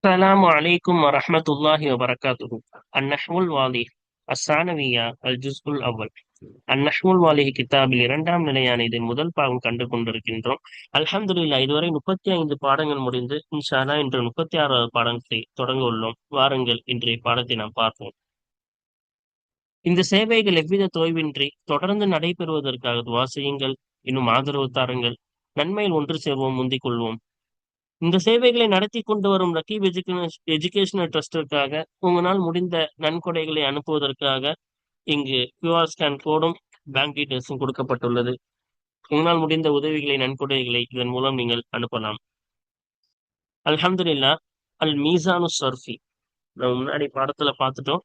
السلام عليكم ورحمة الله وبركاته. النحو الواضح الثانوية الجزء الأول. النحو الواضح கிதாபில் இரண்டாம் நிலையான இதில் முதல் பாகம் கண்டு கொண்டிருக்கின்றோம். அல்ஹம்துலில்லாஹ், இதுவரை 35 பாடங்கள் முடிந்து இன்ஷா அல்லாஹ் இன்று 36வது பாடத்தை தொடங்க உள்ளோம். வாருங்கள், இன்றைய பாடத்தை நாம் பார்ப்போம். இந்த சேவைகள் எவ்வித தொய்வின்றி தொடர்ந்து நடைபெறுவதற்காக துவா செய்யுங்கள், இன்னும் ஆதரவு தாருங்கள். நன்மையில் ஒன்று சேர்வோம், முந்திக் கொள்வோம். இந்த சேவைகளை நடத்தி கொண்டு வரும் ரகீப் எஜுகேஷனல் ட்ரஸ்டிற்காக உங்களால் முடிந்த நன்கொடைகளை அனுப்புவதற்காக இங்கு கியூஆர் ஸ்கேன் கோடும் பேங்க் டீட்டெயில்ஸும் கொடுக்கப்பட்டுள்ளது. உங்களால் முடிந்த உதவிகளை, நன்கொடைகளை இதன் மூலம் நீங்கள் அனுப்பலாம். அல்ஹம்துலில்லாஹ். அல் மீசானு சர்ஃபி நம்ம முன்னாடி பாடத்துல பார்த்துட்டோம்.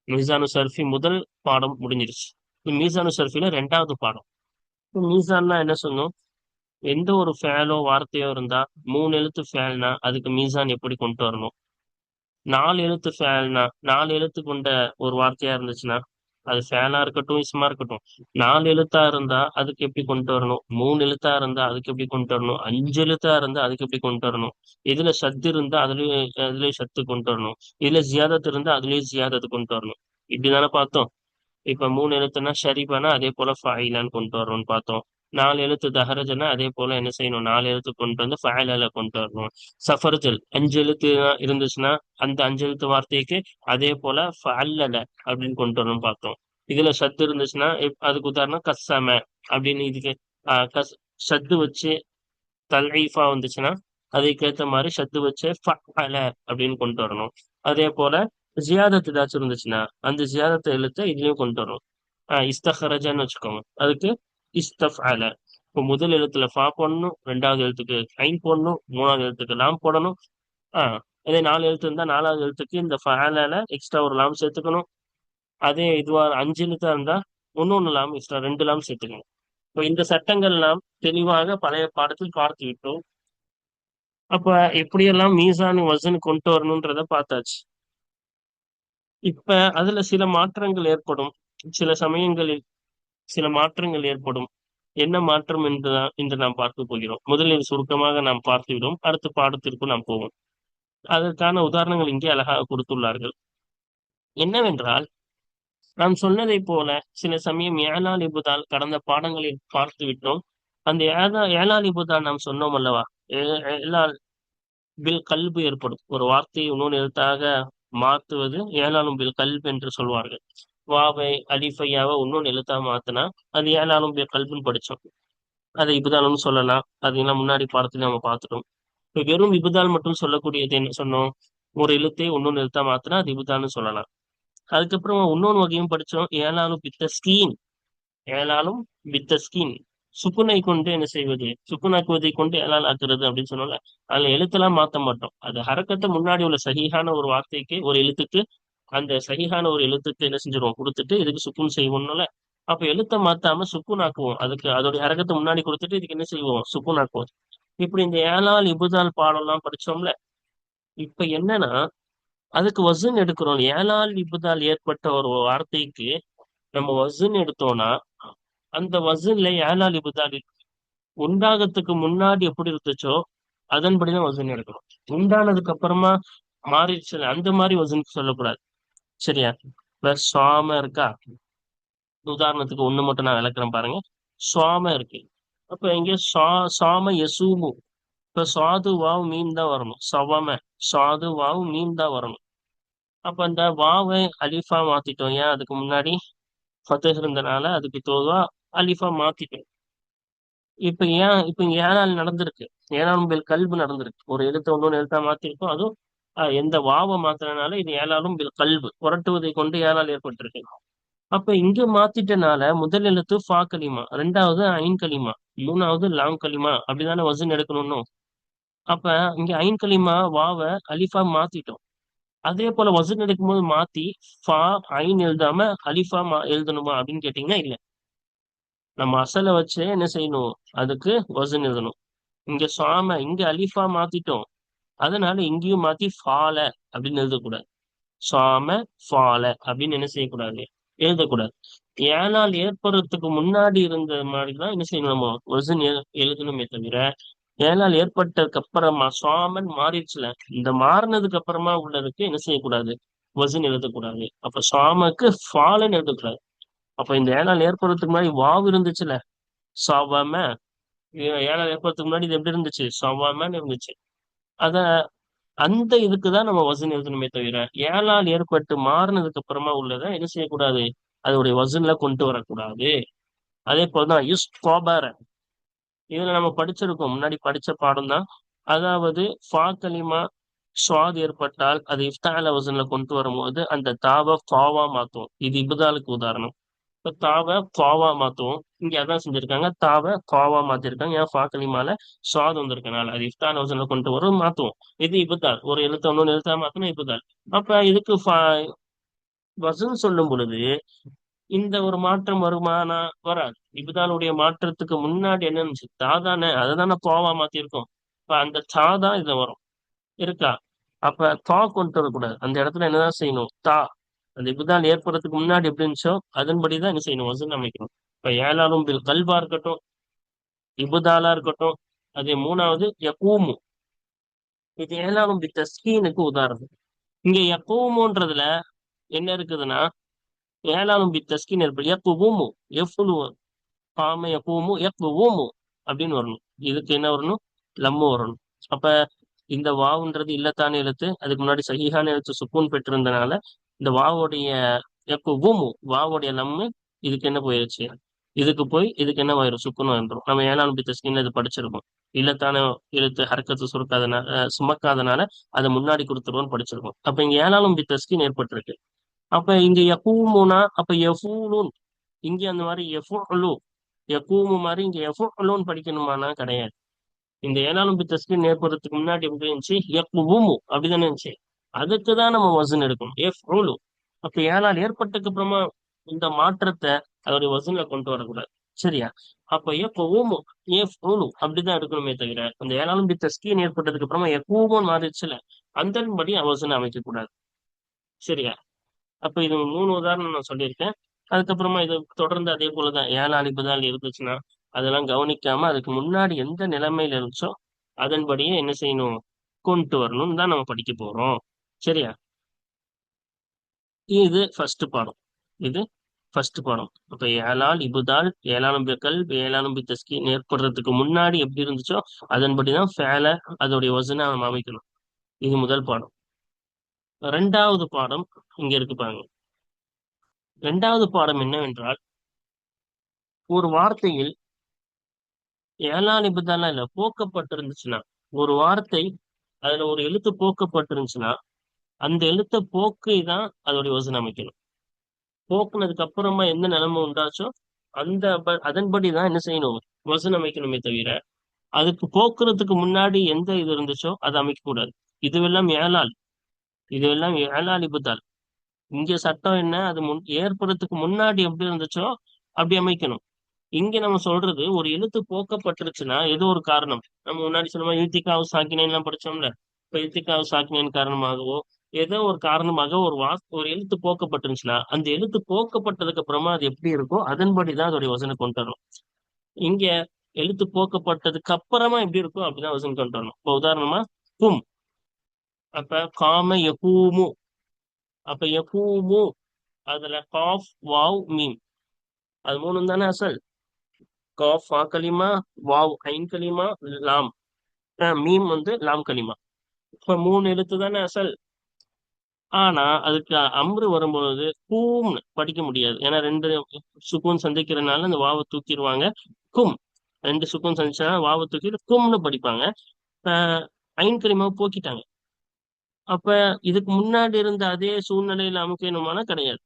மீசானு சர்ஃபி முதல் பாடம் முடிஞ்சிருச்சு. மீசானு சர்ஃபில ரெண்டாவது பாடம். மீசான்னா என்ன சொன்னோம்? எந்த ஒரு ஃபேலோ வார்த்தையோ இருந்தா 3 எழுத்து ஃபேல்னா அதுக்கு மீசான் எப்படி கொண்டு வரணும்? 4 எழுத்து ஃபேல்னா 4 எழுத்து கொண்ட ஒரு வார்த்தையா இருந்துச்சுன்னா அது ஃபேலா இருக்கட்டும், இஸ்மா இருக்கட்டும், 4 எழுத்தா இருந்தா அதுக்கு எப்படி கொண்டு வரணும்? 3 எழுத்தா இருந்தா அதுக்கு எப்படி கொண்டு வரணும்? 5 எழுத்தா இருந்தா அதுக்கு எப்படி கொண்டு வரணும்? இதுல சத்து இருந்தா அதுலயும் சத்து கொண்டு வரணும். இதுல ஜியாதத் இருந்தா அதுலயும் ஜியாதத்து கொண்டு வரணும். இப்படிதானே பார்த்தோம். இப்ப 3 எழுத்துன்னா ஷரீபானா அதே போல ஃபாயிலான்னு கொண்டு வரணும்னு பார்த்தோம். 4 எழுத்து தஹரஜனா அதே போல என்ன செய்யணும்? 4 எழுத்து கொண்டு வந்து ஃபஅலல கொண்டு வரணும். சஃபர்ஜல் 5 எழுத்து இருந்துச்சுன்னா அந்த 5 எழுத்து வார்த்தைக்கு அதே போல ஃபஅல்லல அப்படின்னு கொண்டு வரணும்னு பார்த்தோம். இதுல ஷத்து இருந்துச்சுன்னா அதுக்கு உதாரணம் கஸ்ஸம அப்படின்னு. இதுக்கு கஸ் ஷத்து வச்சு தல்ஈஃபா வந்துச்சுன்னா அதுக்கேற்ற மாதிரி ஷத்து வச்சு ஃபஅல அப்படின்னு கொண்டு வரணும். அதே போல ஜியாதத் ஏதாச்சும் இருந்துச்சுன்னா அந்த ஜியாதத்தை எழுத்த இதுலயும் கொண்டு வரணும். இஸ்தஹரஜன்னு வச்சுக்கோங்க, அதுக்கு இஸ்தஃஅல. இப்போ முதல் எழுத்துல ஃபா போடணும், ரெண்டாவது எழுத்துக்கு ஐன் போடணும், மூணாவது எழுத்துக்கு லாம் போடணும். அதே 4 எழுத்து இருந்தா 4வது எழுத்துக்கு இந்த ஃபஅலல எக்ஸ்ட்ரா ஒரு லாம் சேர்த்துக்கணும். அதே இதுவா 5 எழுத்தா இருந்தா இன்னொன்னு லாம் எக்ஸ்ட்ரா 2 லாம் சேர்த்துக்கணும். இப்போ இந்த சட்டங்கள் நாம் தெளிவாக பழைய பாடத்தில் பார்த்து விட்டோம். அப்ப எப்படியெல்லாம் மீசான் வசன் கொண்டு வரணும்ன்றத பார்த்தாச்சு. இப்ப அதுல சில மாற்றங்கள் ஏற்படும். சில சமயங்களில் சில மாற்றங்கள் ஏற்படும். என்ன மாற்றம் என்று நாம் பார்க்க போகிறோம். முதலில் சுருக்கமாக நாம் பார்த்துவிடும், அடுத்த பாடத்திற்கு நாம் போவோம். அதற்கான உதாரணங்கள் இங்கே அழகாக கொடுத்துள்ளார்கள். என்னவென்றால், நாம் சொன்னதை போல சில சமயம் ஏலால் இபுதால் கடந்த பாடங்களில் பார்த்து விட்டோம். அந்த ஏலால் இபுதால் நாம் சொன்னோம் அல்லவா? ஏலால் பில் கல்பு ஏற்படும். ஒரு வார்த்தையை இன்னொன்று எழுத்தாக மாத்துவது ஏலாலும் பில் கல்பு என்று சொல்வார்கள். வாவை அலிஃபையாவை இன்னொன்று எழுத்தா மாத்தினா அது ஏலாலும் பில் கல்புன்னு படிச்சோம். அதை இபுதாலும் சொல்லலாம். அதெல்லாம் முன்னாடி பாடத்துல நம்ம பார்த்துட்டோம். இப்ப வெறும் இபுதால் மட்டும் சொல்லக்கூடியது என்ன சொன்னோம்? ஒரு எழுத்தை இன்னொன்னு எழுத்தா மாத்தினா அது இபுதால்னு சொல்லலாம். அதுக்கப்புறம் இன்னொன்று வகையும் படிச்சோம், ஏலாலும் பித்த ஸ்கீன். ஏலாலும் பித்த ஸ்கீன், சுக்குனை கொண்டு என்ன செய்வது? சுக்குனாக்குவதை கொண்டு ஏலால் ஆக்குறது அப்படின்னு சொன்னோம்ல. அதுல எழுத்தெல்லாம் மாத்த மாட்டோம். அது ஹரக்கத்தை முன்னாடி உள்ள சஹீஹான ஒரு வார்த்தைக்கு ஒரு எழுத்துக்கு அந்த சஹீஹான ஒரு எழுத்துக்கு என்ன செஞ்சிருவோம்? கொடுத்துட்டு இதுக்கு சுக்குன் செய்வோம்ல. அப்ப எழுத்தை மாத்தாம சுக்குன் ஆக்குவோம். அதுக்கு அதோடைய ஹரக்கத்தை முன்னாடி கொடுத்துட்டு இதுக்கு என்ன செய்வோம்? சுக்குன் ஆக்குவோம். இப்படி இந்த ஏலால் இபுதால் பாடம் எல்லாம் படிச்சோம்ல. இப்ப என்னன்னா அதுக்கு வசன் எடுக்கிறோம். ஏலால் இபுதால் ஏற்பட்ட ஒரு வார்த்தைக்கு நம்ம வசன் எடுத்தோம்னா அந்த வசன்ல ஏலால் இபுதால் உண்டாகத்துக்கு முன்னாடி எப்படி இருந்துச்சோ அதன்படிதான் வசன் எடுக்கணும். உண்டானதுக்கு அப்புறமா மாறிடுச்சு அந்த மாதிரி வசனுக்கு சொல்லக்கூடாது. சரியா? இப்ப சுவாம இருக்கா, உதாரணத்துக்கு ஒண்ணு மட்டும் நான் விளக்குறேன் பாருங்க. சுவாம இருக்கு. அப்ப இங்க சாம யசூமு. இப்ப சாது வாவ் மீன் தான் வரணும். சவம சாது வாவ் மீன் தான் வரணும். அப்ப அந்த வாவை அலிஃபா மாத்திட்டோம். ஏன்? அதுக்கு முன்னாடி ஃபத்தஹ் இருந்தனால அதுக்கு தோதுவா அலிஃபா மாத்திட்டோம். இப்ப இங்க ஏழால் நடந்திருக்கு. ஏழாம் பில் கல்பு நடந்திருக்கு. ஒரு எழுத்த ஒன்னொன்னு எழுத்தா மாத்திருக்கோம். அதுவும் எந்த வாவை மாத்தினால இது ஏழாலும் பில் கல்பு புரட்டுவதை கொண்டு ஏழால் ஏற்பட்டிருக்கு. அப்ப இங்க மாத்திட்டனால முதல் எழுத்து ஃபா கலிமா, ரெண்டாவது ஐன் கலிமா, மூணாவது லாம் கலிமா, அப்படிதானே வசன் எடுக்கணும்னு. அப்ப இங்க ஐன் கலிமா வாவை அலிஃபா மாத்திட்டோம். அதே போல வசன் எடுக்கும்போது மாத்தி ஃபா ஐன் எழுதாம அலிஃபா எழுதணுமா அப்படின்னு கேட்டீங்கன்னா இல்ல. நம்ம அசலை வச்சு என்ன செய்யணும்? அதுக்கு வசன் எழுதணும். இங்க சாம இங்க அலிஃபா மாத்திட்டோம். அதனால இங்கேயும் மாத்தி ஃபால அப்படின்னு எழுதக்கூடாது. சாம ஃபால அப்படின்னு என்ன செய்யக்கூடாது? எழுதக்கூடாது. ஏனால் ஏற்படுறதுக்கு முன்னாடி இருந்த மாதிரிதான் என்ன செய்யணும்? நம்ம வசன் எழுதணுமே தவிர ஏழால் ஏற்பட்டதுக்கு அப்புறமா சாமன் மாறிடுச்சுல, இந்த மாறினதுக்கு அப்புறமா உள்ளதுக்கு என்ன செய்யக்கூடாது, வசன் எழுதக்கூடாது. அப்ப சாமக்கு ஃபாலன்னு எழுதக்கூடாது. அப்ப இந்த ஏழால் ஏற்படுறதுக்கு முன்னாடி வாவு இருந்துச்சுல, சாவாம. ஏழால் ஏற்படுறதுக்கு முன்னாடி இது எப்படி இருந்துச்சு, சாவாமன்னு இருந்துச்சு. அத அந்த இதுக்குதான் நம்ம வசன் எழுதணுமே தவிர, ஏழால் ஏற்பட்டு மாறினதுக்கு அப்புறமா உள்ளதை என்ன செய்யக்கூடாது, அதோடைய வசன்ல கொண்டு வரக்கூடாது. அதே போலதான் யுஸ் கோபார, இதுல நம்ம படிச்சிருக்கோம், முன்னாடி படிச்ச பாடம் தான். அதாவது ஃபா கலிமா ஷாத் ஏற்பட்டால் அது இஃப்தால வசன்ல கொண்டு வரும்போது அந்த தாவ ஃபாவா மாத்தும். இது இபுதாலுக்கு உதாரணம். இப்ப தாவ ஃபாவா மாத்துவோம். இங்க அதான் செஞ்சிருக்காங்க, தாவ ஃபாவா மாத்திருக்காங்க. ஏன் ஃபா கலிமால ஷாத் வந்திருக்கனால அது இஃப்தால வசன்ல கொண்டு வரும், மாத்துவோம். இது இபுதால், ஒரு எழுத்து ஒண்ணு எழுத்தா மாத்தணும், இபுதால். அப்ப இதுக்கு வசன் சொல்லும் பொழுது இந்த ஒரு மாற்றம் வருமானா, வராது. இப்தாலுடைய மாற்றத்துக்கு முன்னாடி என்ன இருந்துச்சு, தா தானே, அதுதானே பாவா மாத்திருக்கோம். இப்ப அந்த தா தான் இதுல வரும், இருக்கா? அப்ப தா கொண்டு வரக்கூடாது. அந்த இடத்துல என்னதான் செய்யணும், தா. அந்த இப்தால் ஏற்படுறதுக்கு முன்னாடி எப்படி இருந்துச்சோ அதன்படிதான் என்ன செய்யணும், வசன் அமைக்கணும். இப்ப ஏழாலும் பில் கல்பா இருக்கட்டும், இபுதாலா இருக்கட்டும். அதே மூணாவது யகூமு, இது ஏழாலும் பி தஸ்கீனுக்கு உதாரணம். இங்க யகூமுன்றதுல என்ன இருக்குதுன்னா, ஏழாலும் பி தஸ்கீன் ஏற்படும். யகுமு, எஃப்லு, காம யகூமு யக்வுமு அப்படின்னு வரணும். இதுக்கு என்ன வரணும், லம்மு வரணும். அப்ப இந்த வாவுன்றது இல்லத்தான எழுத்து, அதுக்கு முன்னாடி சஹீஹான எழுத்து சுக்கூன் பெற்றிருந்தனால இந்த வாவுடைய யக்வுமு, வாவுடைய லம்மு இதுக்கு என்ன போயிருச்சு, இதுக்கு போய் இதுக்கு என்ன ஆயிரும், சுக்குன் வந்துடும். நம்ம ஏழாம் பித்த ஸ்கின்ல இது படிச்சிருக்கோம். இல்லத்தான எழுத்து ஹர்க்கத்து சுருக்காதனால சுமக்காதனால அதை முன்னாடி கொடுத்துருவோம்னு படிச்சிருக்கோம். அப்ப இங்க ஏழாம் பித்த ஸ்கின் ஏற்பட்டிருக்கு. அப்ப இங்க யகூமுனா அப்ப யஃபூலுன், இங்க அந்த மாதிரி எஃபுலு, யகூமு மாதிரி இங்க எஃபுலுன்னு படிக்கணுமானா கிடையாது. இந்த ஏழாம் தஸ்கீன் ஏற்படுறதுக்கு முன்னாடி எப்படி இருந்துச்சு, யக்வுமு அப்படிதானே இருந்துச்சு. அதுக்குதான் நம்ம வசன் எடுக்கணும், எஃப்உலு. அப்ப ஏழால் ஏற்பட்டதுக்கு அப்புறமா இந்த மாற்றத்தை அதோடைய வசன்ல கொண்டு வரக்கூடாது. சரியா? அப்ப யக்வுமு எஃப்உலு அப்படிதான் எடுக்கணுமே தவிர, அந்த ஏழாம் தஸ்கீன் ஏற்பட்டதுக்கு அப்புறமா யக்வுமுன்னு மாறிடுச்சுல, அந்தன்படி வசனை அமைக்க கூடாது. சரியா? அப்ப இது மூணு உதாரணம் நான் சொல்லியிருக்கேன். அதுக்கப்புறமா இது தொடர்ந்து அதே போலதான் ஏழாம் அலிபுதால் இருந்துச்சுன்னா அதெல்லாம் கவனிக்காம அதுக்கு முன்னாடி எந்த நிலைமையில இருந்துச்சோ அதன்படியே என்ன செய்யணும், கொண்டு வரணும்னு தான் நம்ம படிக்க போறோம். சரியா? இது ஃபர்ஸ்ட் பாடம். இது ஃபர்ஸ்ட் பாடம். அப்ப ஏழால் இபுதால், ஏழாம் பிக்கல், ஏழாம் தஸ்கீன் ஏற்படுறதுக்கு முன்னாடி எப்படி இருந்துச்சோ அதன்படிதான் ஃபேல, அதோடைய வசனை நம்ம அமைக்கணும். இது முதல் பாடம். ரெண்டாவது பாடம் இங்க இருக்கு பாருங்க. ரெண்டாவது பாடம் என்னவென்றால், ஒரு வார்த்தையில் ஏழாம் நிபந்தனை இல்ல போக்கப்பட்டிருந்துச்சுன்னா, ஒரு வார்த்தை அதுல ஒரு எழுத்து போக்கப்பட்டிருந்துச்சுன்னா அந்த எழுத்தை போக்கை தான் அதோடைய வசனம் அமைக்கணும். போக்குனதுக்கு அப்புறமா எந்த நிலைமை உண்டாச்சோ அந்த அதன்படிதான் என்ன செய்யணும், வசனம் அமைக்கணுமே தவிர அதுக்கு போக்குறதுக்கு முன்னாடி எந்த இது இருந்துச்சோ அதை அமைக்க கூடாது. இதுவெல்லாம் ஏழால், இதுவெல்லாம் ஏழால் இபுதால். இங்க சட்டம் என்ன, அது ஏற்படுறதுக்கு முன்னாடி எப்படி இருந்துச்சோ அப்படி அமைக்கணும். இங்க நம்ம சொல்றது ஒரு எழுத்து போக்கப்பட்டுருச்சுன்னா ஏதோ ஒரு காரணம், நம்ம முன்னாடி சொன்ன மாதிரி யுத்திகாவு சாக்கினேன் எல்லாம் படிச்சோம்ல. இப்ப யுத்திகாவு சாக்கினேன் காரணமாகவோ ஏதோ ஒரு காரணமாக ஒரு எழுத்து போக்கப்பட்டுருச்சுன்னா அந்த எழுத்து போக்கப்பட்டதுக்கு அப்புறமா அது எப்படி இருக்கோ அதன்படிதான் அதோடைய வசனம் கொண்டு வரணும். இங்க எழுத்து போக்கப்பட்டதுக்கு அப்புறமா எப்படி இருக்கோ அப்படிதான் வசனம் கொண்டு வரணும். இப்ப உதாரணமா கும், அப்ப காம யகூமு, அப்ப யகூமு அதுல காஃப் வாவ் மீம், அது மூணும் தானே அசல். காஃப் ஃபா கலிமா, வாவ் ஐன் கலிமா, லாம் மீம் லாம் கலிமா. இப்ப மூணு எழுத்து தானே அசல். ஆனா அதுக்கு அம்ரு வரும்பொழுது கூம்னு படிக்க முடியாது. ஏன்னா ரெண்டு சுக்கூன் சந்திக்கிறதுனால அந்த வாவை தூக்கிடுவாங்க. கும், ரெண்டு சுக்கூன் சந்திச்சா வாவை தூக்கிட்டு கும்னு படிப்பாங்க. ஐன் கலிமாவை போக்கிட்டாங்க. அப்ப இதுக்கு முன்னாடி இருந்த அதே சூழ்நிலையில அமைக்கணுமானா கிடையாது.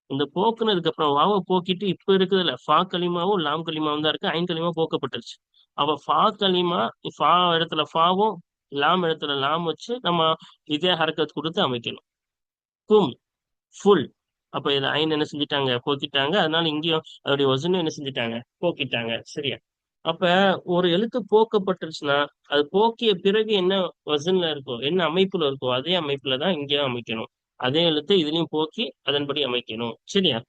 இந்த போக்குனதுக்கு அப்புறம் வாவை போக்கிட்டு இப்ப இருக்குதுல்ல ஃபா கலிமாவும் லாம் கலிமாவும் தான் இருக்கு, ஐன் கலிமா போக்கப்பட்டுருச்சு. அப்ப ஃபா கலிமா, ஃபா இடத்துல ஃபாவும் லாம் இடத்துல லாம் வச்சு நம்ம இதே ஹரக்கத் கொடுத்து அமைக்கணும். கும், ஃபுல். அப்ப இதை ஐன் என்ன செஞ்சுட்டாங்க, போக்கிட்டாங்க. அதனால இங்கேயும் அதோடைய வசனம் என்ன செஞ்சுட்டாங்க, போக்கிட்டாங்க. சரியா? அப்ப ஒரு எழுத்து போக்கப்பட்டுருச்சுன்னா அது போக்கிய பிறகு என்ன வசன்ல இருக்கோ, என்ன அமைப்புல இருக்கோ அதே அமைப்புலதான் இங்கேயும் அமைக்கணும். அதே எழுத்து இதுலயும் போக்கி அதன்படி அமைக்கணும். சரியா?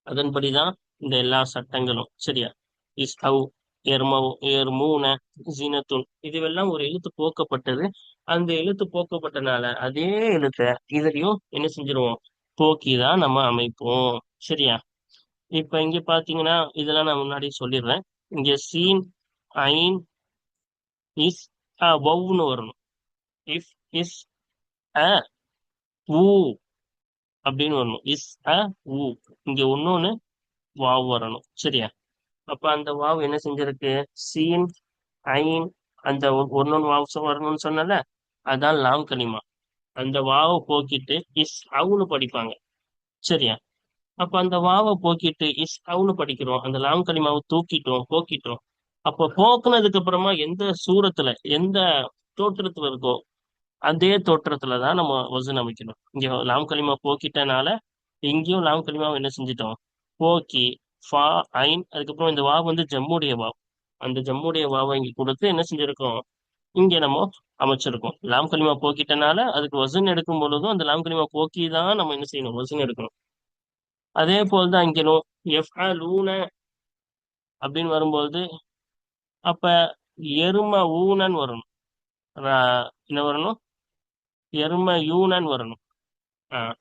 அதன்படிதான் இந்த எல்லா சட்டங்களும். சரியா? இஸ்ஹவ், எர்ம எர்மூன ஜினத்துன் இதுவெல்லாம் ஒரு எழுத்து போக்கப்பட்டது. அந்த எழுத்து போக்கப்பட்டனால அதே எழுத்தை இதுலயும் என்ன செஞ்சிருவோம், போக்கி தான் நம்ம அமைப்போம். சரியா? இப்ப இங்க பாத்தீங்கன்னா இதெல்லாம் நான் முன்னாடி சொல்லிடுறேன். இங்க சீன் ஐன் இஸ் வவ்னு வரணும். இஃப் இஸ் அ ஊ அப்படின்னு வரணும். இஸ் அ ஊ இங்க ஒன்னொன்னு வாவ் வரணும். சரியா? அப்ப அந்த வாவ் என்ன செஞ்சிருக்கு, சீன் ஐன் அந்த ஒன்னொன்னு வாவ் வரணும்னு சொன்னல, அதான் லாம் கலிமா. அந்த வாவை போக்கிட்டு இஸ் அவுன்னு படிப்பாங்க. சரியா? அப்ப அந்த வாவை போக்கிட்டு இஸ் அவுன்னு படிக்கிறோம், அந்த லாம் கலிமாவை தூக்கிட்டோம் போக்கிட்டோம். அப்ப போக்குனதுக்கு அப்புறமா எந்த சூரத்துல எந்த தோற்றத்துல இருக்கோ அதே தோற்றத்துலதான் நம்ம வசன் அமைக்கணும். இங்க லாம் கலிமா போக்கிட்டனால இங்கேயும் லாம் கலிமாவை என்ன செஞ்சிட்டோம், போக்கி ஃபா ஐன் அதுக்கப்புறம் இந்த வாவ் வந்து ஜம்முடைய வாவ். அந்த ஜம்முடைய வாவை இங்க கொடுத்து என்ன செஞ்சிருக்கோம், இங்க நம்ம அமைச்சிருக்கோம். லாம் கலிமா போக்கிட்டனால அதுக்கு வசன் எடுக்கும் பொழுதும் அந்த லாம் கலிமா போக்கி தான் நம்ம என்ன செய்யணும், வசன் எடுக்கணும். அதே போல்தான் இங்கனும் எஃப்அலூன அப்படின்னு வரும்போது அப்ப எரும ஊனன் வரணும். என்ன வரணும், எரும யூனன் வரணும். ஆஹ்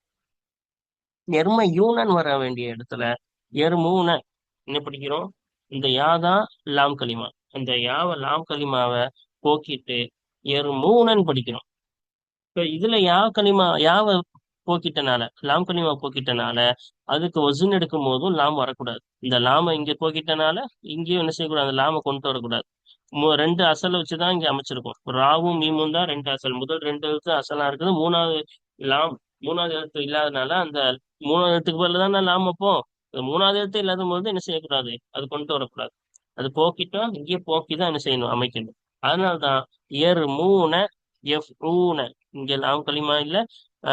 எரும யூனன் வர வேண்டிய இடத்துல எருமூன என்ன படிக்கிறோம், இந்த யாதான் லாம் கலிமா. அந்த யாவ லாம் கலிமாவை போக்கிட்டு எருமூனன் படிக்கிறோம். இப்ப இதுல யாவ போக்கிட்டனால லாம் கலிமா போக்கிட்டனால அதுக்கு வசூன் எடுக்கும் போதும் லாம் வரக்கூடாது. இந்த லாம இங்க போக்கிட்டனால இங்கேயும் என்ன செய்யக்கூடாது, அந்த லாம கொண்டு வரக்கூடாது. ரெண்டு அசலை வச்சுதான் இங்க அமைச்சிருக்கோம். ராவும் மீமும் தான் ரெண்டு அசல். முதல் ரெண்டு எழுத்து அசலா இருக்குது. மூணாவது லாம் மூணாவது எழுத்து இல்லாதனால அந்த மூணாவது எழுத்துக்கு பதில் தான் லாம் வைப்போம். இந்த மூணாவது எழுத்து இல்லாத போது என்ன செய்யக்கூடாது, அது கொண்டு வரக்கூடாது. அது போக்கிட்டா இங்கே போக்கிதான் என்ன செய்யணும், அமைக்கணும். அதனால்தான் எர் மூண எஃப் ஊன இங்க லாம் களிமா இல்ல,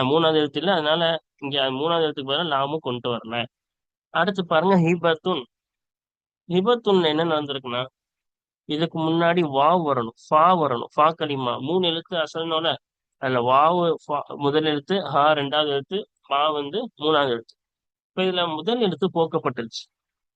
மூணாவது எழுத்து இல்ல. அதனால இங்க மூணாவது எழுத்துக்கு பதிலா லாமும் கொண்டு வரல. அடுத்து பாருங்க ஹிபத்துன். ஹிபத்துன்ல என்ன நடந்திருக்குன்னா இதுக்கு முன்னாடி வாவ் வரணும், ஃபா வரணும். ஃபா களிமா மூணு எழுத்து அசல்னோல அதுல வாவு முதல் எழுத்து, ஹா ரெண்டாவது எழுத்து, ஃபா வந்து மூணாவது எழுத்து. இப்ப இதுல முதல் எழுத்து போக்கப்பட்டுருச்சு.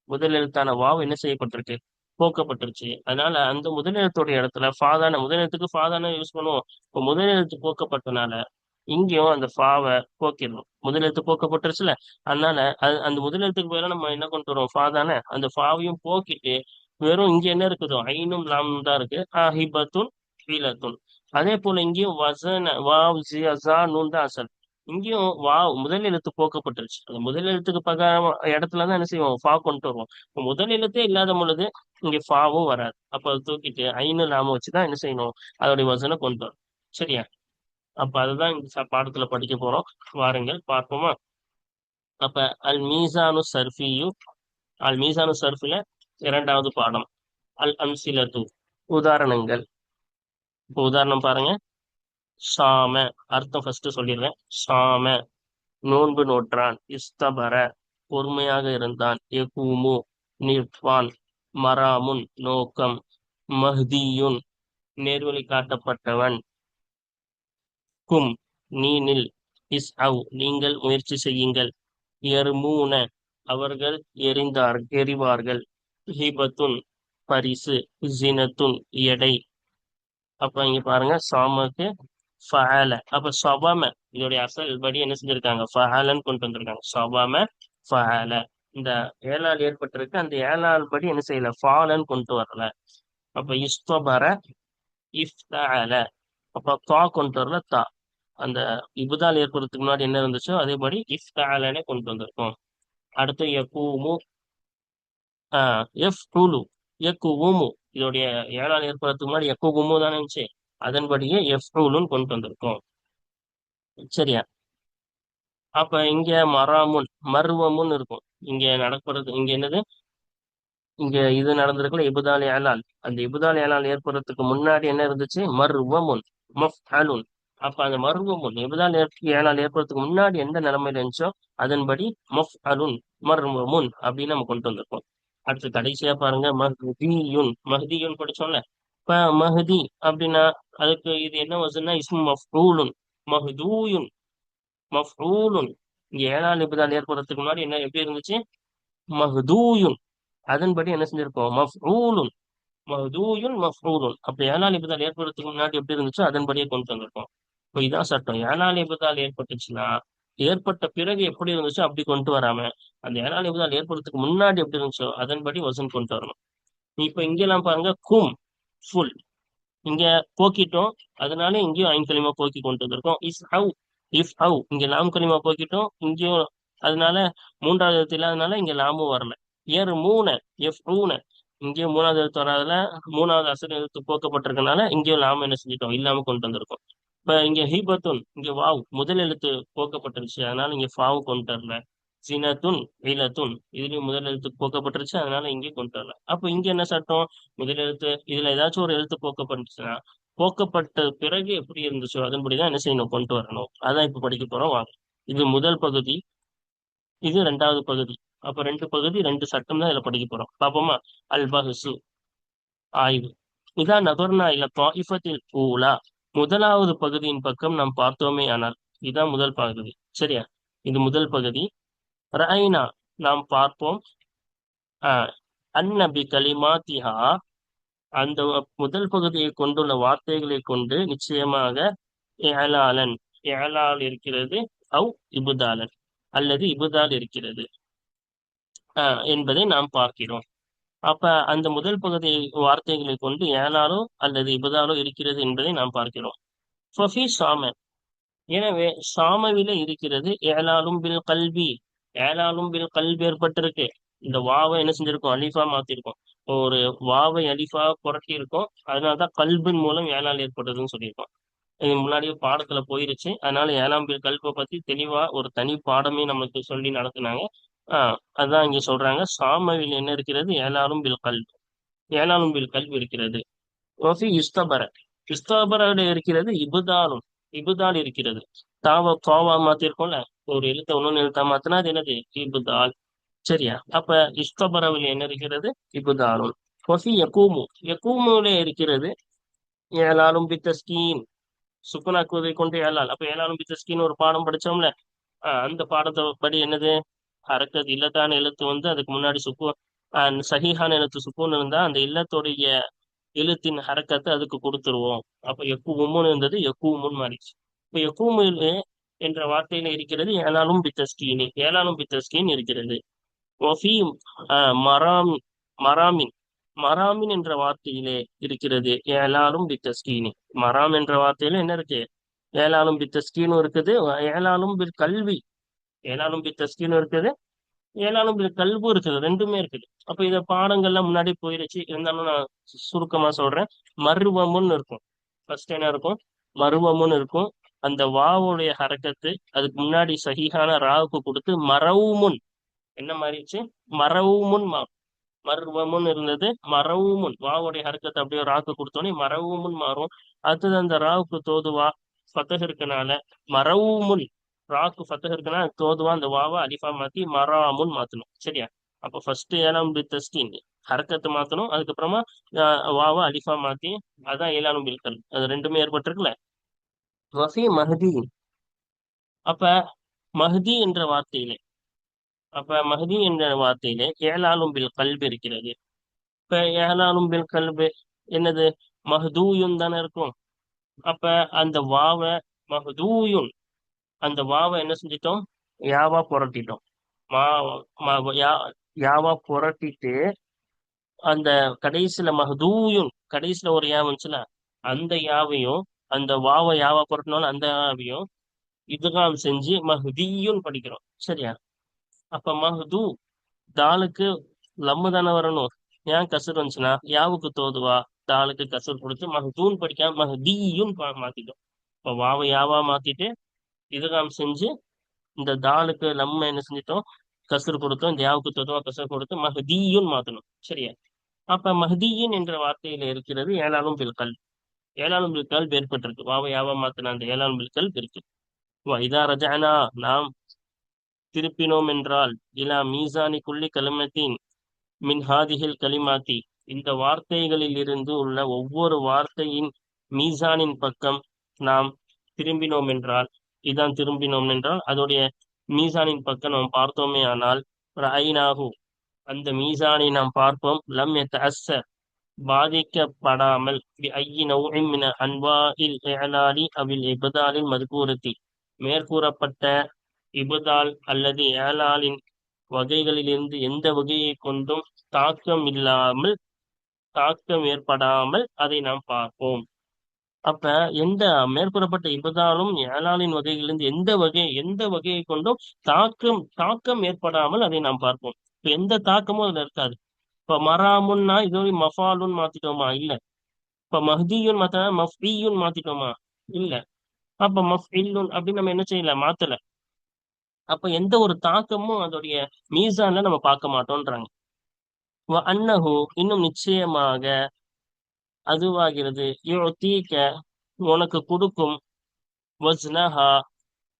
முதல் எழுத்தான வாவ் என்ன செய்யப்பட்டிருக்கு, போக்கப்பட்டுருச்சு. அதனால அந்த முதல் எழுத்துடைய இடத்துல ஃபாதான முதல் எழுத்துக்கு ஃபாதான யூஸ் பண்ணுவோம். இப்போ முதல் எழுத்து போக்கப்பட்டனால இங்கேயும் அந்த ஃபாவை போக்கிடணும். முதல் எழுத்து போக்கப்பட்டுருச்சுல, அதனால அந்த முதல் எழுத்துக்கு பதிலா நம்ம என்ன கொண்டு வரோம், ஃபாதான அந்த ஃபாவையும் போக்கிட்டு வெறும் இங்க என்ன இருக்குதோ ஐனும் லாமும் தான் இருக்கு. ஹிபத்துன் ஹீலத்துன். அதே போல இங்கேயும் வசன வாவ் ஜியா நூன் தான் அசல். இங்கேயும் வாவ் முதல் எழுத்து போக்கப்பட்டுருச்சு. அந்த முதல் எழுத்துக்கு பகரம் இடத்துலதான் என்ன செய்வோம், ஃபா கொண்டு வருவோம். இப்ப முதல் எழுத்தே இல்லாத பொழுது இங்க ஃபாவும் வராது. அப்ப அதை தூக்கிட்டு ஐனு லாம வச்சுதான் என்ன செய்யணும், அதோடைய வசனை கொண்டு வரும். சரியா? அப்ப அதுதான் இந்த பாடத்துல படிக்க போறோம். வாருங்கள் பார்ப்போமா. அப்ப அல் மீசானு சர்ஃபியு, அல் மீசானு சர்ஃபில இரண்டாவது பாடம். அல் அம்சிலத்து உதாரணங்கள். இப்போ உதாரணம் பாருங்க. சாம அர்த்தம் ஃபர்ஸ்ட் சொல்லிடுறேன். சாம நோன்பு நோற்றான். இஸ்தபர பொறுமையாக இருந்தான். எகூமு நிற்பான். மராமுன் நோக்கம். மஹ்தியுன் நேர்வழி காட்டப்பட்டவன். கும் நீ நில். இஸ் அவ் நீங்கள் முயற்சி செய்யுங்கள். எர்மூன அவர்கள் எறிவார்கள். ஹிபத்துன் பரிசு. ஜினத்துன் எடை. அப்ப இங்க பாருங்க சாமக்கு ஃபஅல. அப்ப சபம இதோடைய அசல் படி என்ன செஞ்சிருக்காங்க, ஃபஅலன்னு கொண்டு வந்திருக்காங்க. சபம ஃபஅல. இந்த ஏழால் ஏற்பட்டிருக்கு, அந்த ஏழால் படி என்ன செய்யல, ஃபாலன்னு கொண்டு வரல. அப்ப இஸ்தபர இஃப்தஅல. அப்ப தா கொண்டு வரல, தா அந்த இபுதால் ஏற்படுறதுக்கு முன்னாடி என்ன இருந்துச்சோ அதேபடி இஃப்தஅலனே கொண்டு வந்திருக்கோம். அடுத்து யகூமு எஃப் டூலு யக்குவுமு. இதோடைய ஏழால் ஏற்படுறதுக்கு முன்னாடி யக்குவுமு தானே இருந்துச்சு, அதன்படியே எஃப் டூலுன்னு கொண்டு வந்திருக்கோம். சரியா? அப்ப இங்க மராமுன் மர்வமுன் இருக்கும். இங்க நடக்கிறது இங்க என்னது, இங்க இது நடந்திருக்குல்ல இபுதால் ஏலால். அந்த இபுதால் ஏலால் ஏற்படுறதுக்கு முன்னாடி என்ன இருந்துச்சு, மர்வமுன் மஃஅலுன். அப்ப அந்த மர்வமுன் இபுதால் ஏலால் ஏற்படுறதுக்கு முன்னாடி எந்த நிலைமையில இருந்துச்சோ அதன்படி மஃஅலுன் மர்வமுன் அப்படின்னு நம்ம கொண்டு வந்திருக்கோம். அடுத்து கடைசியா பாருங்க மஹ்தியுன். மஹ்தியுன் படிச்சோம்ல. இப்ப மஹ்தி அப்படின்னா அதுக்கு இது என்ன வசனா இஸ்மு மஃஊலுன். மஹ்தூயுன் மஃஊலுன். இங்க ஏழாம் இபுதால் ஏற்படுறதுக்கு முன்னாடி என்ன எப்படி இருந்துச்சு, மஹ்தூயுன். அதன்படி என்ன செஞ்சிருக்கோம், மஃஊலுன். மஹ்தூயுன் மஃபூலுன். அப்ப ஏழால் இப்தால் ஏற்படுறதுக்கு முன்னாடி எப்படி இருந்துச்சோ அதன்படியே கொண்டு வந்திருக்கோம். இப்போ இதான் சட்டம். ஏழால் இப்தால் ஏற்பட்டுச்சுன்னா ஏற்பட்ட பிறகு எப்படி இருந்துச்சோ அப்படி கொண்டு வராம அந்த ஏழால் இப்தால் ஏற்படுறதுக்கு முன்னாடி எப்படி இருந்துச்சோ அதன்படி வசன் கொண்டு வரணும். இப்ப இங்கெல்லாம் பாருங்க கும் ஃபுல், இங்க போக்கிட்டோம், அதனால இங்கேயும் ஐன் கலிமா போக்கி கொண்டு வந்திருக்கோம். இஸ் ஹவ், இஃப் ஹவ், இங்க லாம் கலிமா போக்கிட்டோம் இங்கேயும், அதனால மூன்றாவது எழுத்து இல்லாதனால இங்க லாமும் வரல. ஏறு மூண, எஃப் ஊன, இங்கேயும் மூணாவது எழுத்து வராதுல, மூணாவது அசல் எழுத்து போக்கப்பட்டிருக்கனால இங்கேயும் லாம என்ன செஞ்சிட்டோம், இல்லாம கொண்டு வந்திருக்கோம். இப்ப இங்க ஹீபத்துன், இங்க வாவ் முதல் எழுத்து போக்கப்பட்டிருச்சு அதனால இங்க ஃபாவு கொண்டு வரல. ஜினத்துன் இலத்துன், இதுலயும் முதல் எழுத்து போக்கப்பட்டுருச்சு அதனால இங்கே கொண்டு வரல. அப்ப இங்க என்ன சட்டம், முதல் எழுத்து இதுல ஏதாச்சும் ஒரு எழுத்து போக்கப்பட்டுச்சுன்னா போக்கப்பட்ட பிறகு எப்படி இருந்துச்சோ அதன்படிதான் என்ன செய்யணும், கொண்டு வரணும். அதான் இப்ப படிக்க போறோம் வாங்க. இது முதல் பகுதி, இது ரெண்டாவது பகுதி. அப்ப ரெண்டு பகுதி ரெண்டு சட்டம் தான் இதுல படிக்க போறோம். பாப்போமா? அல் பஹ்சு, ஆய்வு. இதா நபர்னா இல்ல தாயிஃபத்தில் ஊலா, முதலாவது பகுதியின் பக்கம் நாம் பார்த்தோமே ஆனால், இதான் முதல் பகுதி. சரியா? இது முதல் பகுதி. ரஐனா, நாம் பார்ப்போம். ஆஹ் அன்னபி கலிமாத்திஹா, அந்த முதல் பகுதியை கொண்டுள்ள வார்த்தைகளை கொண்டு நிச்சயமாக இஅலாலன், இஅலால் இருக்கிறது, அவ் இபுதாலன், அல்லது இபுதால் இருக்கிறது என்பதை நாம் பார்க்கிறோம். அப்ப அந்த முதல் பகுதி வார்த்தைகளை கொண்டு ஏலாலோ அல்லது இபுதாலோ இருக்கிறது என்பதை நாம் பார்க்கிறோம். ஃபஃபி சாம, எனவே சாமவில இருக்கிறது ஏலாலும் பில் கல்வி, ஏலாலும் பில் கல்வி ஏற்பட்டிருக்கு. இந்த வாவை என்ன செஞ்சிருக்கோம், அலிஃபா மாத்திருக்கோம். ஒரு வாவை அலிஃபா புரட்டி இருக்கோம், அதனாலதான் கல்பின் மூலம் ஏலால் ஏற்பட்டதுன்னு சொல்லியிருக்கோம். இது முன்னாடியே பாடத்துல போயிருச்சு, அதனால ஏழாம் பில் கல்பை பத்தி தெளிவா ஒரு தனி பாடமே நமக்கு சொல்லி நடத்துனாங்க. அதான் இங்க சொல்றாங்க, சாமவில் என்ன இருக்கிறது, ஏழாலும் பில் கல்வி, ஏழாலும் பில் கல்வி இருக்கிறது. ஒஃபி இஸ்தபர, இஸ்தபர இருக்கிறது, இபுதாலும், இபுதால் இருக்கிறது. தோவா மாத்திருக்கோம்ல, ஒரு எழுத்த இன்னொன்னு எழுத்தா மாத்தினா அது என்னது, இபுதால். சரியா? அப்ப இஸ்தபரவில் என்ன இருக்கிறது, இபுதாலும். ஒஃபி யகூமு, யகூமுல இருக்கிறது ஏழாலும் பித்தஸ்கீன், சுக்குனாக்குவதை கொண்டு ஏழால். அப்ப ஏழாலும் பித்தஸ்கீன் ஒரு பாடம் படிச்சோம்ல, அந்த பாடத்தை படி என்னது, ஹரக்கத் இல்லத்தான எழுத்து வந்து அதுக்கு முன்னாடி சுக்கூன், சஹீஹான எழுத்து சுக்கூன் இருந்தா அந்த இல்லத்துடைய எழுத்தின் ஹரக்கத்தை அதுக்கு கொடுத்துருவோம். அப்ப எக்கூமுன்னு இருந்தது, எக்கூமுன்னு மாறிடுச்சு. இப்ப எக்கூமு என்ற வார்த்தையில இருக்கிறது ஏழாலும் பித்தஸ்கீனி, ஏழாலும் பித்தஸ்கீன் இருக்கிறது. ஒஃபி மராம், மராமின், மராமின் என்ற வார்த்தையிலே இருக்கிறது ஏழாலும் பித்தஸ்கீனி. மராம் என்ற வார்த்தையில என்ன இருக்கு, ஏழாலும் பித்தஸ்கீனும் இருக்குது, ஏழாலும் பில் கல்வி, ஏழாலும் பித்தஸ்கீனும் இருக்குது, ஏழாலும் பில் கல்வும் இருக்குது, ரெண்டுமே இருக்குது. அப்ப இத பாடங்கள்லாம் முன்னாடி போயிருச்சு, இருந்தாலும் நான் சுருக்கமா சொல்றேன். மருவமுன்னு இருக்கும், ஃபர்ஸ்ட் என்ன இருக்கும், மருவமுன்னு இருக்கும். அந்த வாவுடைய ஹரக்கத்து அதுக்கு முன்னாடி சஹீஹான ராவுக்கு கொடுத்து மரவுமுன் என்ன மாறிடுச்சு, மரவுமுன் மர்வமுன் இருந்தது, மரவுமுன் வாவுடைய ஹரக்கத்தை அப்படியே ராக்கு கொடுத்தோன்னே மரவுமுன் மாறும். அடுத்தது அந்த ராவுக்கு தோதுவா ஃபத்தஹ் இருக்கனால மரவுமுன், ராக்கு ஃபத்தஹ் இருக்கனால தோதுவா அந்த வாவா அலிஃபா மாத்தி மராமுன் மாத்தணும். சரியா? அப்ப ஃபர்ஸ்ட் ஏழாம் தஸ்கீன் ஹரக்கத்தை மாத்தணும், அதுக்கப்புறமா வாவா அலிஃபா மாத்தி, அதான் ஏழாம் பில்கல், அது ரெண்டுமே ஏற்பட்டிருக்குல்ல. வஃபி மஹதி, அப்ப மஹதி என்ற வார்த்தையிலே, அப்ப மஹதி என்ற வார்த்தையிலே ஏழாலும் பில் கல்வி இருக்கிறது. இப்ப ஏழாலும் பில் கல்பு என்னது, மஹ்தூயுன் தானே இருக்கும். அப்ப அந்த வாவ மஹ்தூயுன், அந்த வாவ என்ன செஞ்சிட்டோம், யாவா புரட்டிட்டோம். மா யாவா புரட்டிட்டு அந்த கடைசியில மஹ்தூயுன், கடைசியில ஒரு யா வந்துச்சுல, அந்த யாவையும் அந்த வாவ யாவா புரட்டினாலும் அந்த யாவையும் இதுகாம் செஞ்சு மஹ்தியுன் படிக்கிறோம். சரியா? அப்ப மஹ்தூ, தாலுக்கு லம்மு தானே வரணும், ஏன் கசர் வந்துச்சுன்னா யாவுக்கு தோதுவா தாலுக்கு கசர் கொடுத்து மஹ்தூன் படிக்காம மஹ்தியுன் மாத்திட்டோம். இப்போ வாவை யாவா மாத்திட்டு இதுகாம் செஞ்சு இந்த தாலுக்கு லம்ம என்ன செஞ்சிட்டோம், கசர் கொடுத்தோம், இந்த யாவுக்கு தோதுவா கசர் கொடுத்து மஹ்தியுன் மாத்தணும். சரியா? அப்ப மஹ்தியின் என்ற வார்த்தையில இருக்கிறது ஏழாலும் பில்கல், ஏழாலும் பில்கல் ஏற்பட்டிருக்கு, வாவை யாவா மாத்தின அந்த ஏழாலும் பில்கல் இருக்கு. இதா ரஜானா, நாம் திருப்பினோம் என்றால், இலா மீசானி குல்லி கலிமத்தின் மின் ஹாதிஹில் கலிமாத்தி, இந்த வார்த்தைகளில் இருந்து உள்ள ஒவ்வொரு வார்த்தையின் மீசானின் பக்கம் நாம் திரும்பினோம் என்றால், இதான் திரும்பினோம் என்றால் அதோடைய மீசானின் பக்கம் நாம் பார்த்தோமே ஆனால், ரஐனாஹு, அந்த மீசானை நாம் பார்ப்போம், லம் யதஅஸ்ஸர், பாதிக்கப்படாமல் بأي نوع من أنواع الإعلال أو الإبدال المذكورة மேற்கூறப்பட்ட இபுதால் அல்லது ஏலாலின் வகைகளிலிருந்து எந்த வகையை கொண்டும் தாக்கம் இல்லாமல் தாக்கம் ஏற்படாமல் அதை நாம் பார்ப்போம். அப்ப எந்த மேற்கூறப்பட்ட இபுதாலும் ஏலாலின் வகைகளிலிருந்து எந்த வகையை கொண்டும் தாக்கம் ஏற்படாமல் அதை நாம் பார்ப்போம். இப்ப எந்த தாக்கமும் அதுல இருக்காது. இப்ப மராமுன்னா இதோட மஃபாலுன் மாத்திட்டோமா? இல்ல. இப்ப மஹ்தியுன் மாத்தா மஃபியுன் மாத்திட்டோமா? இல்ல. அப்ப மஃஇல்லுன் அப்படின்னு நம்ம என்ன செய்யல, மாத்தல. அப்ப எந்த ஒரு தாக்கமும் அதோடைய மீசான்ல நம்ம பார்க்க மாட்டோம்ன்றாங்க. அன்னஹு இன்னும் நிச்சயமாக அதுவாகிறது யுத்தீக உனக்கு கொடுக்கும் வஸ்னஹா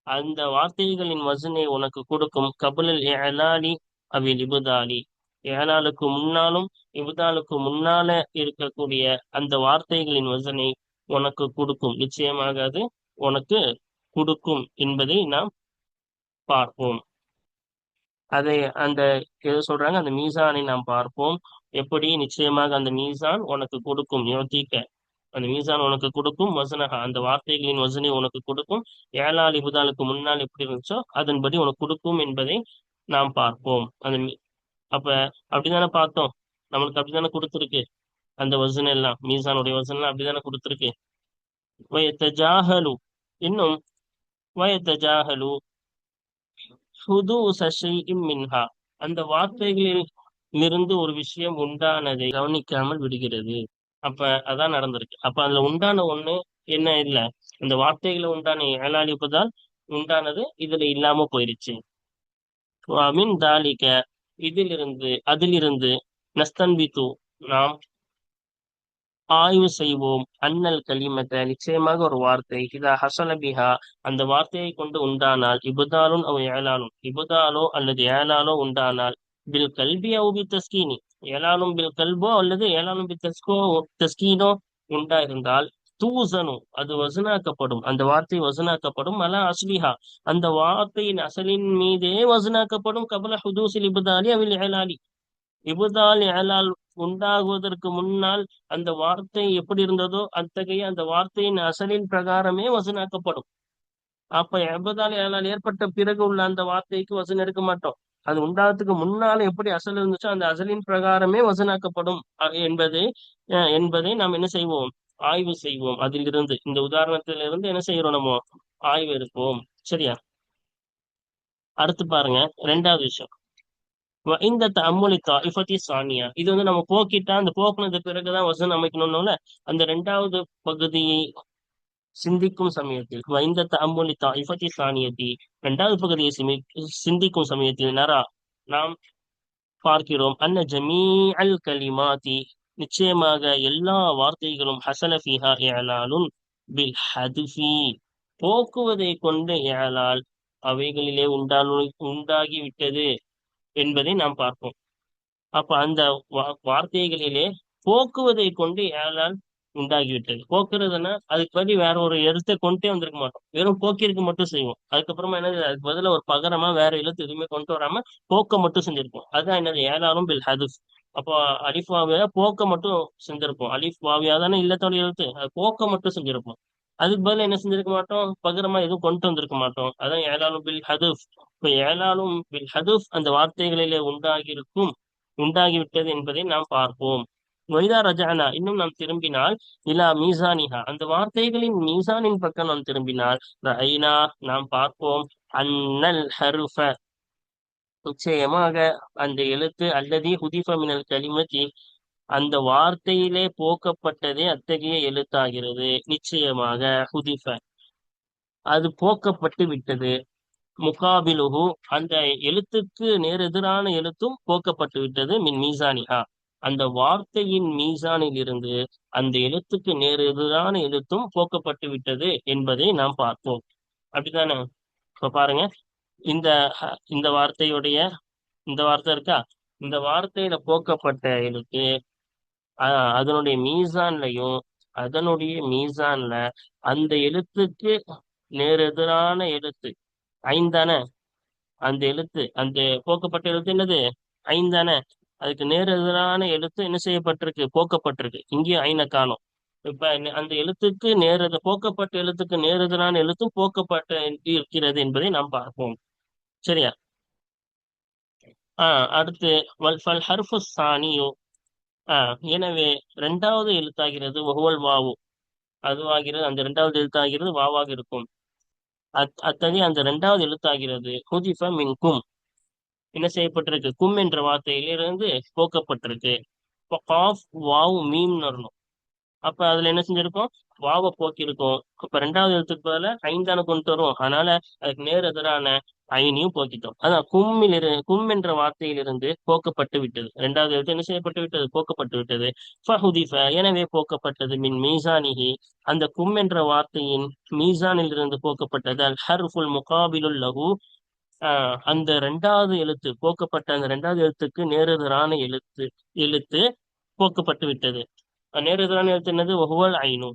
அந்த வார்த்தைகளின் வசனை உனக்கு கொடுக்கும் கபுலல் ஏலாலி அவில் இபுதாலி ஏலாலுக்கு முன்னாலும் இபுதாலுக்கு முன்னால இருக்கக்கூடிய அந்த வார்த்தைகளின் வசனை உனக்கு கொடுக்கும். நிச்சயமாக அது உனக்கு கொடுக்கும் என்பதை நாம் பார்ப்போம். அதை அந்த எது சொல்றாங்க, அந்த மீசானை நாம் பார்ப்போம். எப்படி நிச்சயமாக அந்த மீசான் உனக்கு கொடுக்கும் யோசிக்க அந்த மீசான் உனக்கு கொடுக்கும் வசனகா அந்த வார்த்தைகளின் வசனை உனக்கு கொடுக்கும். ஏழால் இபுதாலுக்கு முன்னால் எப்படி இருந்துச்சோ அதன்படி உனக்கு கொடுக்கும் என்பதை நாம் பார்ப்போம். அப்ப அப்படித்தானே பார்த்தோம், நம்மளுக்கு அப்படித்தானே கொடுத்துருக்கு அந்த வசனம் எல்லாம், மீசானுடைய வசனம் எல்லாம் அப்படித்தானே கொடுத்துருக்கு. வயத்தஜாஹலு இன்னும் வயத்தஜாஹலு ஹுதூஸ ஷைஇம் மின்ஹா அந்த வார்த்தைகளில் இருந்து ஒரு விஷயம் உண்டானதை கவனிக்காமல் விடுகிறது. அப்ப அதான் நடந்திருக்கு. அப்ப அதுல உண்டான ஒண்ணு என்ன இல்ல, இந்த வார்த்தைகளை உண்டான ஏழாளிப்புதான் உண்டானது இதுல இல்லாம போயிருச்சு. மின் தாலிக அதிலிருந்து நஸ்தன்பித்து நாம் ஆய்வு செய்வோம். அன்னல் கலிமத்த நிச்சயமாக ஒரு வார்த்தை இதா ஹசலபிஹா அந்த வார்த்தையை கொண்டு உண்டானால் இபுதாலும் அவ ஏலாலும் இபுதாலோ அல்லது ஏலாலோ உண்டானால் பில் கல்வி அவு தஸ்கீனி ஏலாலும் பில் கல்போ அல்லது ஏலாலும் பி தஸ்கீனோ உண்டாயிருந்தால் தூசனு அது வசனாக்கப்படும். அந்த வார்த்தை வசனாக்கப்படும். அலா அஸ்லிஹா அந்த வார்த்தையின் அசலின் மீதே வசனாக்கப்படும். கபல ஹுதூசில் இபுதாலி அவில் ஏலாலி இபுதால் ஏலால் உண்டாகுவதற்கு முன்னால் அந்த வார்த்தை எப்படி இருந்ததோ அத்தகைய அந்த வார்த்தையின் அசலின் பிரகாரமே வசனாக்கப்படும். அப்ப எபுதால் ஏலால் ஏற்பட்ட பிறகு உள்ள அந்த வார்த்தைக்கு வசன் எடுக்க மாட்டோம். அது உண்டாகிறதுக்கு முன்னால எப்படி அசல் இருந்துச்சோ அந்த அசலின் பிரகாரமே வசனாக்கப்படும் என்பதை நாம் என்ன செய்வோம், ஆய்வு செய்வோம். அதிலிருந்து இந்த உதாரணத்திலிருந்து என்ன செய்யறோம், நம்ம ஆய்வு எடுப்போம். சரியா? அடுத்து பாருங்க, ரெண்டாவது விஷயம் இந்த தம்முலி தாயிஃபத்தி சானியா இது வந்து நம்ம போக்கிட்டா அந்த போக்குனது பிறகுதான் வசனம் அமைக்கணும்னால அந்த ரெண்டாவது பகுதியை சிந்திக்கும் சமயத்தில் இந்த தம்முலி தாயிஃபத்தி சானியத்தி இரண்டாவது பகுதியை சிந்திக்கும் சமயத்தில் நாம் பார்க்கிறோம் அன்ன ஜமீ அல் கலிமாத்தி நிச்சயமாக எல்லா வார்த்தைகளும் ஹசலஃபிஹா ஏலாலும் பில் ஹதுஃபி போக்குவதை கொண்டு ஏலால் அவைகளிலே உண்டாகிவிட்டது என்பதை நாம் பார்ப்போம். அப்ப அந்த வார்த்தைகளிலே போக்குவதை கொண்டு ஏழால் உண்டாகிவிட்டது. போக்குறதுன்னா அதுக்கு படி வேற ஒரு எழுத்தை கொண்டே வந்திருக்க மாட்டோம், வெறும் போக்கிற்கு மட்டும் செய்வோம். அதுக்கப்புறமா என்னது, அதுக்கு பதில ஒரு பகரமா வேற எழுத்து எதுவுமே கொண்டு வராம போக்க மட்டும் செஞ்சிருப்போம். அதுதான் என்னது ஏழாலும் பில் ஹதுஃப். அப்போ அலிஃப் வாவியா போக்க மட்டும் செஞ்சிருப்போம். அலிஃப் வாவியா தானே இல்லத்தோட எழுத்து, அது போக்க மட்டும் செஞ்சிருப்போம். அதுக்கு பதில் என்ன செஞ்சிருக்க மாட்டோம், பகரமா எதுவும் கொண்டு வந்திருக்க மாட்டோம். அதான் ஏழாலும் பில் ஹதுஃப். இப்ப ஏழாலும் பில் ஹதுஃப் அந்த வார்த்தைகளிலே உண்டாகிவிட்டது என்பதை நாம் பார்ப்போம். வைதா ரஜானா இன்னும் நாம் திரும்பினால் இலா மீசானிஹா அந்த வார்த்தைகளின் மீசானின் பக்கம் நாம் திரும்பினால் ஐநா நாம் பார்ப்போம் அன்னல் ஹருஃப நிச்சயமாக அந்த எழுத்து அல்லது ஹுதிஃப மினல் கலிமதி அந்த வார்த்தையிலே போக்கப்பட்டதே அத்தகைய எழுத்தாகிறது. நிச்சயமாக ஹுதிஃப அது போக்கப்பட்டு விட்டது. முகாபிலுஹு அந்த எழுத்துக்கு நேரெதிரான எழுத்தும் போக்கப்பட்டு விட்டது. மின் மீசானிஹா அந்த வார்த்தையின் மீசானில் இருந்து அந்த எழுத்துக்கு நேரெதிரான எழுத்தும் போக்கப்பட்டு விட்டது என்பதை நாம் பார்ப்போம். அப்படித்தானே? இப்ப பாருங்க, இந்த இந்த வார்த்தையுடைய இந்த வார்த்தை இருக்கா, இந்த வார்த்தையில போக்கப்பட்ட எழுத்து அதனுடைய மீசான்ல அந்த எழுத்துக்கு நேரெதிரான எழுத்து ஐந்தான அந்த எழுத்து அந்த போக்கப்பட்ட எழுத்து என்னது, ஐந்தான அதுக்கு நேர் எதிரான எழுத்து என்ன செய்யப்பட்டிருக்கு, போக்கப்பட்டிருக்கு. இங்கேயும் ஐனை காணோம். இப்ப அந்த எழுத்துக்கு போக்கப்பட்ட எழுத்துக்கு நேர் எதிரான எழுத்தும் போக்கப்பட்ட இருக்கிறது என்பதை நாம் பார்ப்போம். சரியா? அடுத்து ஃபல் ஹர்ஃபு சானியு. எனவே இரண்டாவது எழுத்தாகிறது ஒஹுவல் வாவு, அதுவாகிறது. அந்த இரண்டாவது எழுத்தாகிறது வாவாக இருக்கும். அத்தகைய அந்த இரண்டாவது எழுத்தாகிறது ஹுதிஃப மின் கும், என்ன செய்யப்பட்டிருக்கு, கும் என்ற வார்த்தையிலிருந்து போக்கப்பட்டிருக்கு. இப்போ காஃப் வாவ் மீம்னு வரணும். அப்ப அதுல என்ன செஞ்சிருக்கோம், வாவை போக்கியிருக்கோம். அப்ப ரெண்டாவது எழுத்துக்கு பதிலா ஐந்தான கொண்டு வரும். அதனால அதுக்கு நேர் எதிரான ஐனையும் போக்கிட்டோம். அதான் கும் என்ற வார்த்தையிலிருந்து போக்கப்பட்டு விட்டது. ரெண்டாவது எழுத்து என்ன செய்யப்பட்டு விட்டது, போக்கப்பட்டு விட்டது. ஃபஹுதிஃப, எனவே போக்கப்பட்டது. மின் மீசானிஹி, அந்த கும் என்ற வார்த்தையின் மீசானில் இருந்து போக்கப்பட்டது. அல் ஹர்ஃபுல் முகாபிலுல் லஹு, அந்த ரெண்டாவது எழுத்து போக்கப்பட்ட அந்த ரெண்டாவது எழுத்துக்கு நேரெதிரான எழுத்து போக்கப்பட்டு விட்டது. நேரெதிரான எழுத்து என்னது, ஒஹுவல் ஐனு.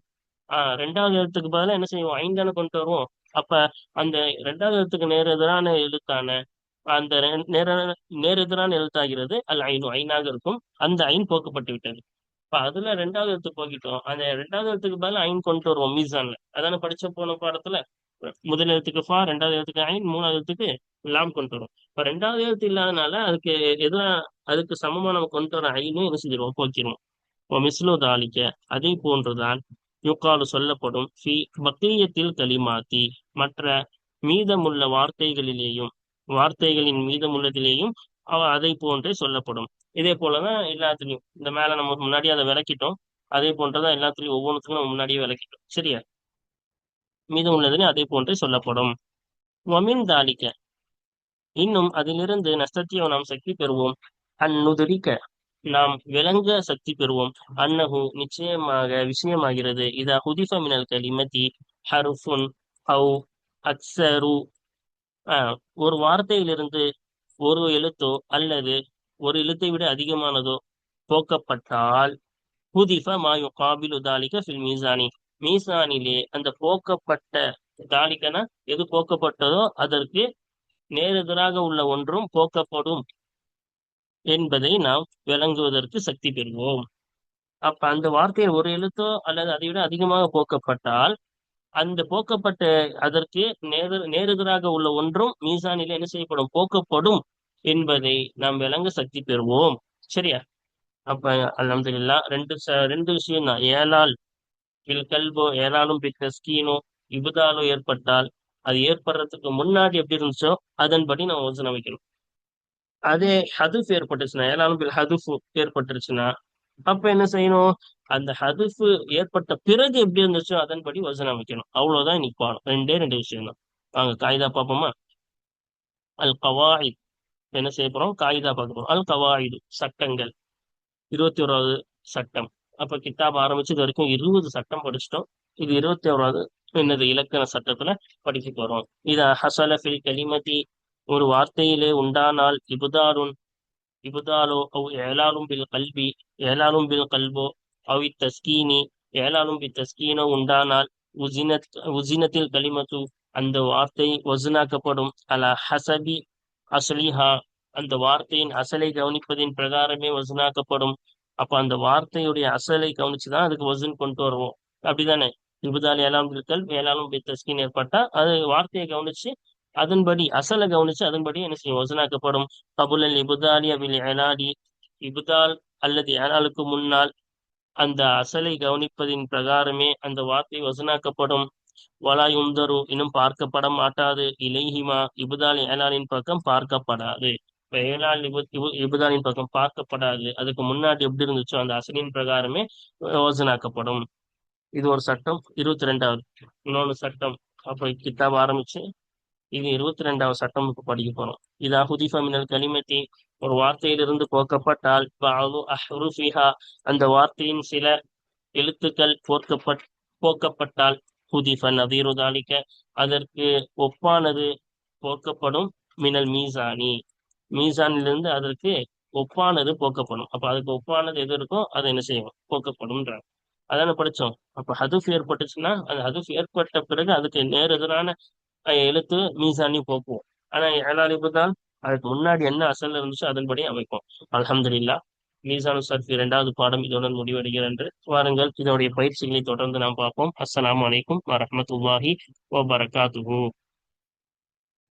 ரெண்டாவது எழுத்துக்கு பதிலா என்ன செய்வோம், ஐந்தான கொண்டு வருவோம். அப்ப அந்த ரெண்டாவது எழுத்துக்கு நேரெதிரான எழுத்தான அந்த நேரெதிரான எழுத்தாகிறது அல் ஐனு, ஐனாக இருக்கும். அந்த ஐன் போக்கப்பட்டு விட்டது. இப்ப அதுல ரெண்டாவது எழுத்து போக்கிட்டோம். அந்த ரெண்டாவது எழுத்துக்கு பதிலா ஐன் கொண்டு வருவோம் மீசான்ல. அதான படிச்ச போன பாடத்துல. முதல் எழுத்துக்கு ஃபா, ரெண்டாவது எழுத்துக்கு ஐன், மூணாவது எழுத்துக்கு லாம் கொண்டு வரும். இப்ப ரெண்டாவது எழுத்து இல்லாதனால அதுக்கு சமமா நம்ம கொண்டு வர ஐனும் என்ன செஞ்சிருவோம், போக்கிடுவோம். மிஸ்லு தாலிக்க, அதே போன்றுதான் யுக்காலு சொல்லப்படும் ஃபி பக்கியத்தில் கலிமாத்தி, மற்ற மீதமுள்ள வார்த்தைகளின் மீதமுள்ளதிலேயும் அதை போன்றே சொல்லப்படும். இதே போலதான் எல்லாத்துலயும். இந்த மேல நம்ம முன்னாடி அதை விளக்கிட்டோம். அதே போன்றதான் எல்லாத்துலயும், ஒவ்வொன்றுத்துக்கும் நம்ம முன்னாடியே விளக்கிட்டோம். சரியா? மீதம் உள்ளதிலே அதே போன்றே சொல்லப்படும். வமின் தாலிக்க, இன்னும் அதிலிருந்து நஸ்தத்தியோ நாம் சக்தி பெறுவோம். அந்நுதிரிக்க, நாம் விளங்க சக்தி பெறுவோம். அன்னஹு, விஷயமாகிறது. இதா ஹுதிஃப மினல் கலிமதி ஹருஃபுன் ஹவ் அக்ஸரு, ஒரு வார்த்தையிலிருந்து ஒரு எழுத்தோ அல்லது ஒரு எழுத்தை விட அதிகமானதோ போக்கப்பட்டால், ஹுதிஃப மா யுகாபிலு தாலிக ஃபில் மீசானி, மீசானிலே அந்த போக்கப்பட்ட, தாலிகனா எது போக்கப்பட்டதோ அதற்கு நேரெதிராக உள்ள ஒன்றும் போக்கப்படும் என்பதை நாம் விளங்குவதற்கு சக்தி பெறுவோம். அப்ப அந்த வார்த்தையில் ஒரு எழுத்தோ அல்லது அதை விட அதிகமாக போக்கப்பட்டால், அந்த போக்கப்பட்ட அதற்கு நேரெதிராக உள்ள ஒன்றும் மீசானிலே என்ன செய்யப்படும், போக்கப்படும் என்பதை நாம் விளங்க சக்தி பெறுவோம். சரியா? அப்ப அல்ஹம்துலில்லாஹ் ரெண்டு விஷயம் தான். ஏலாலும் பில் தஸ்கீனோ இபுதாலோ ஏற்பட்டால், அது ஏற்படுறதுக்கு முன்னாடி எப்படி இருந்துச்சோ அதன்படி நம்ம வசனம் வைக்கணும். அதே ஹதுஃப் ஏற்பட்டுச்சுன்னா, ஏலாலும் பில் ஹதுஃப் ஏற்பட்டுருச்சுன்னா, அப்ப என்ன செய்யணும், அந்த ஹதுஃப் ஏற்பட்ட பிறகு எப்படி இருந்துச்சோ அதன்படி வசனம் வைக்கணும். அவ்வளவுதான் இன்னைக்கு பாடம். ரெண்டு விஷயம் தான். வாங்க காயிதா பார்ப்போமா. அல் கவாயித், என்ன செய்ய போறோம், காயிதா பார்க்க போறோம். அல் கவாயிது, சட்டங்கள். 21வது சட்டம். அப்ப கிதாப் ஆரம்பிச்சது வரைக்கும் 20 சட்டம் படிச்சிட்டோம். இது 21வது என்னது, இலக்கண சட்டத்துல படிக்க போறோம். இத ஹசல ஃபில் கலிமதி, ஒரு வார்த்தையிலே உண்டானால் இபுதாலோ அவ் ஏலாலும் பில் கல்போ அவி தஸ்கீனி, ஏலாலும் பி தஸ்கீனோ உண்டானால் உசினத்தில் கலிமத்து, அந்த வார்த்தை வசுனாக்கப்படும். அல ஹசபி அஸ்லிஹா, அந்த வார்த்தையின் அசலை கவனிப்பதின் பிரகாரமே வசனாக்கப்படும். அப்ப அந்த வார்த்தையுடைய அசலை கவனிச்சுதான் அதுக்கு வசன் கொண்டு வருவோம். அப்படிதானே? இபுதால் ஏலாம் பில்கல் ஏலாலும் தஸ்கின் ஏற்பட்டா அது வார்த்தையை கவனிச்சு அதன்படி, அசலை கவனிச்சு அதன்படி என்ன செய்யும், வசனாக்கப்படும். கபுலல் இபுதாலி அபில் ஏலாடி, இபுதால் அல்லது ஏலாலுக்கு முன்னால் அந்த அசலை கவனிப்பதின் பிரகாரமே அந்த வார்த்தை வசனாக்கப்படும். வலா யுந்தரு, இன்னும் பார்க்கப்பட மாட்டாது. இலைஹிமா, இபுதால் ஏலாலின் பக்கம் பார்க்கப்படாது. இப்ப இபுதாலின் பக்கம் பார்க்கப்படாது. அதுக்கு முன்னாடி எப்படி இருந்துச்சோ அந்த அசலின் பிரகாரமே வசனாக்கப்படும். இது ஒரு சட்டம். 22வது இன்னொன்னு சட்டம். அப்ப கிதாப் ஆரம்பிச்சு இது 22வது சட்டம் இப்ப படிக்க போறோம். இதா ஹுதிஃப மினல் கலிமத்தி, ஒரு வார்த்தையிலிருந்து போக்கப்பட்டால், அந்த வார்த்தையின் சில எழுத்துக்கள் போக்கப்பட்டால், ஹுதிஃப நதீரு தாலிக்க, அதற்கு ஒப்பானது போக்கப்படும். மினல் மீசானி, மீசானிலிருந்து அதற்கு ஒப்பானது போக்கப்படும். அப்ப அதுக்கு ஒப்பானது எது இருக்கோ அதை என்ன செய்யும், போக்கப்படும். அதான படிச்சோம். அப்ப ஹதுஃப் ஏற்பட்டுச்சுன்னா, அந்த ஹதுஃப் ஏற்பட்ட பிறகு அதுக்கு நேர் எதிரான எழுத்து மீசானி போக்குவோம். ஆனா ஏலால் இபுதால் அதுக்கு முன்னாடி என்ன அசல் இருந்துச்சோ அதன்படி அமைப்போம். அல்ஹம்துலில்லாஹ். மீசானு சர்ஃபி இரண்டாவது பாடம் இதனுடன் முடிவடைகிறது. வாருங்கள் இதனுடைய பயிற்சிகளை தொடர்ந்து நாம் பார்ப்போம். அஸ்ஸலாமு அலைக்கும் வரஹ்மத்துல்லாஹி வபரகாத்துஹு.